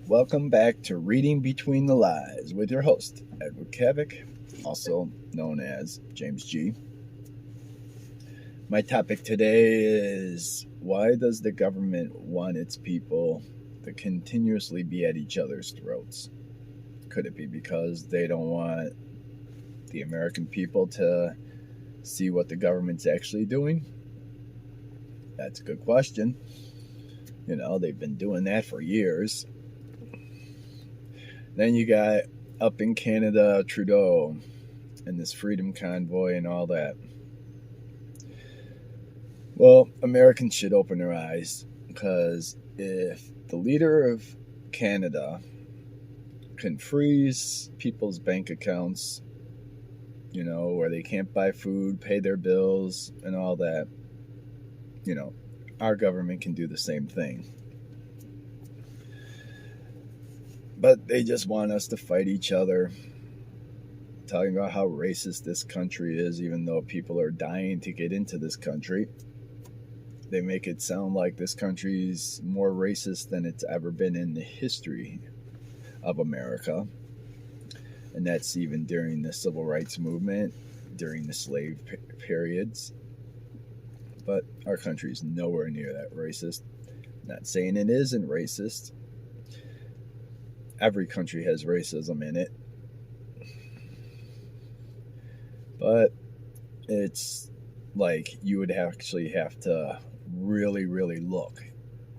Welcome back to Reading Between the Lies with your host, Edward Kavik, also known as James G. My topic today is why does the government want its people to continuously be at each other's throats? Could it be because they don't want the American people to see what the government's actually doing? That's a good question. They've been doing that for years. Then you got up in Canada, Trudeau and this freedom convoy and all that. Well, Americans should open their eyes because if the leader of Canada can freeze people's bank accounts, where they can't buy food, pay their bills, and all that, our government can do the same thing. But they just want us to fight each other, talking about how racist this country is, even though people are dying to get into this country. They make it sound like this country is more racist than it's ever been in the history of America. And that's even during the civil rights movement, during the slave periods. But our country is nowhere near that racist. Not saying it isn't racist. Every country has racism in it. But it's like you would actually have to really, really look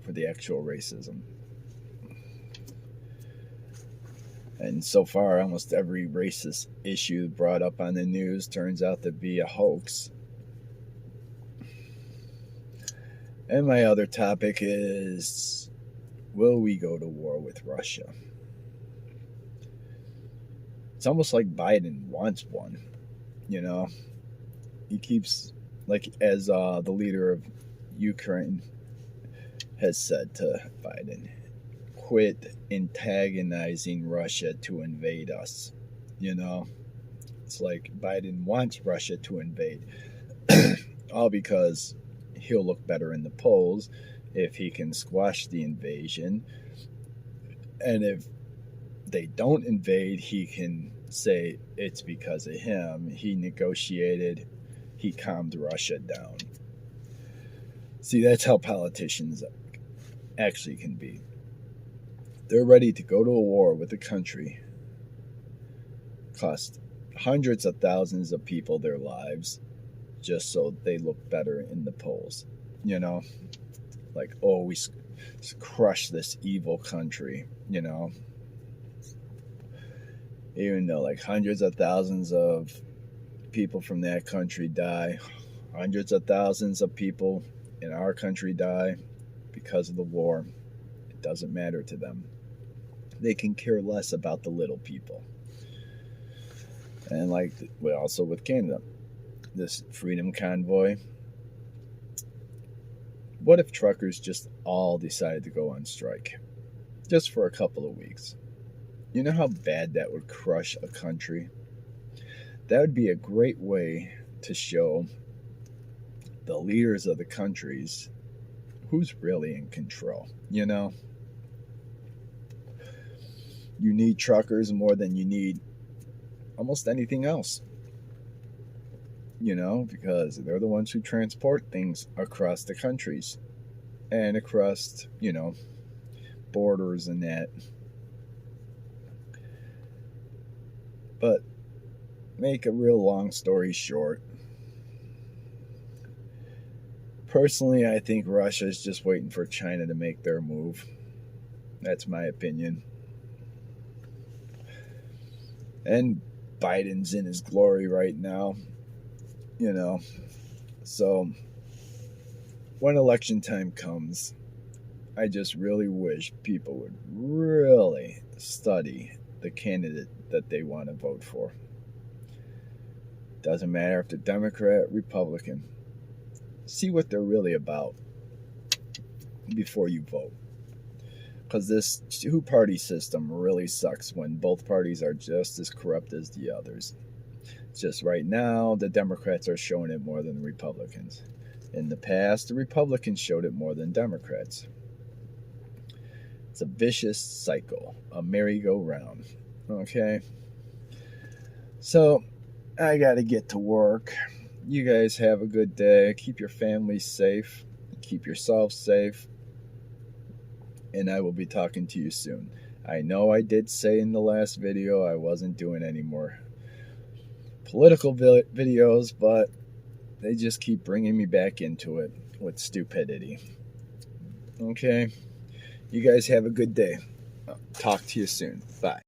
for the actual racism. And so far, almost every racist issue brought up on the news turns out to be a hoax. And my other topic is, will we go to war with Russia? It's almost like Biden wants one, He keeps, as the leader of Ukraine has said to Biden, quit antagonizing Russia to invade us. It's like Biden wants Russia to invade, all because he'll look better in the polls if he can squash the invasion. And if they don't invade, he can say it's because of him. He negotiated, he calmed Russia down. See, that's how politicians actually can be. They're ready to go to a war with a country, cost hundreds of thousands of people their lives, just so they look better in the polls. Like, oh, we crush this evil country, Even though hundreds of thousands of people from that country die, hundreds of thousands of people in our country die because of the war, it doesn't matter to them. They can care less about the little people. And also with Canada, this freedom convoy. What if truckers just all decided to go on strike? Just for a couple of weeks. You know how bad that would crush a country? That would be a great way to show the leaders of the countries who's really in control, You need truckers more than you need almost anything else. Because they're the ones who transport things across the countries and across, borders and that. But make a real long story short, personally, I think Russia's just waiting for China to make their move. That's my opinion. And Biden's in his glory right now. So when election time comes, I just really wish people would really study the candidate that they want to vote for. Doesn't matter if they're Democrat, Republican. See what they're really about before you vote. Because this two-party system really sucks when both parties are just as corrupt as the others. Just right now, the Democrats are showing it more than the Republicans. In the past, the Republicans showed it more than Democrats. It's a vicious cycle, a merry-go-round. Okay? So, I gotta get to work. You guys have a good day. Keep your family safe. Keep yourself safe. And I will be talking to you soon. I know I did say in the last video I wasn't doing any more political videos, but they just keep bringing me back into it with stupidity. Okay? You guys have a good day. Talk to you soon. Bye.